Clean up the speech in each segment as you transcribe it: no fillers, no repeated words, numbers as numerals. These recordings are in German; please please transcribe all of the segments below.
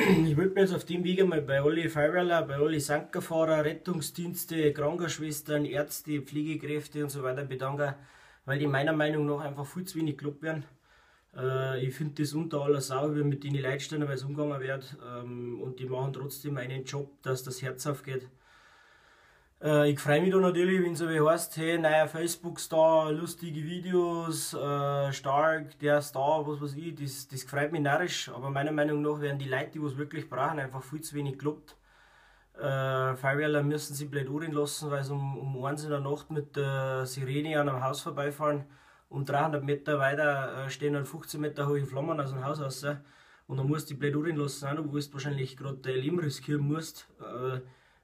Ich würde mich jetzt auf dem Weg einmal bei allen Feuerwehrler, bei allen Sankerfahrer, Rettungsdienste, Krankenschwestern, Ärzte, Pflegekräfte und so weiter bedanken, weil die meiner Meinung nach einfach viel zu wenig gelobt werden. Ich finde das unter aller Sau, wie mit denen Leuten stellenweise umgegangen wird, und die machen trotzdem einen Job, dass das Herz aufgeht. Ich freue mich da natürlich, wenn so wie heißt, hey, neuer Facebook-Star, lustige Videos, stark, der Star, was weiß ich, das freut mich narrisch, aber meiner Meinung nach werden die Leute, die es wirklich brauchen, einfach viel zu wenig gelobt. Feuerwehrler müssen sie blöd anreden lassen, weil sie um 1 in der Nacht mit der Sirene an einem Haus vorbeifahren und 300 Meter weiter stehen dann 15 Meter hohe Flammen aus dem Haus raus. Und dann musst du die blöd anreden lassen, auch noch, wo du wahrscheinlich gerade dein Leben riskieren musst.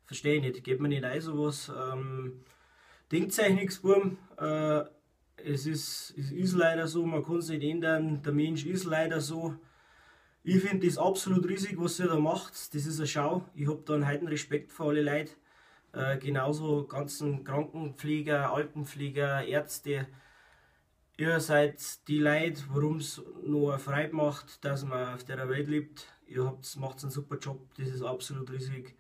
Verstehe ich nicht, geht mir nicht ein sowas. Denkt euch nichts, Buben. Es ist leider so, man kann es nicht ändern, der Mensch ist leider so. Ich finde das absolut riesig, was ihr da macht. Das ist eine Schau. Ich habe da einen heiden Respekt vor alle Leute. Genauso ganzen Krankenpfleger, Altenpfleger, Ärzte. Ihr seid die Leute, warum es noch eine Freude macht, dass man auf der Welt lebt. Macht einen super Job, das ist absolut riesig.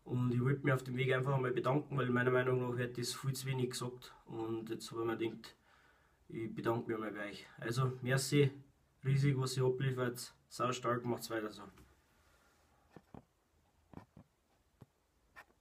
Und ich wollte mich auf dem Weg einfach einmal bedanken, weil meiner Meinung nach wird das viel zu wenig gesagt. Und jetzt habe ich mir gedacht, ich bedanke mich einmal bei euch. Also, merci, riesig, was ihr abliefert. Sau stark, macht's weiter so.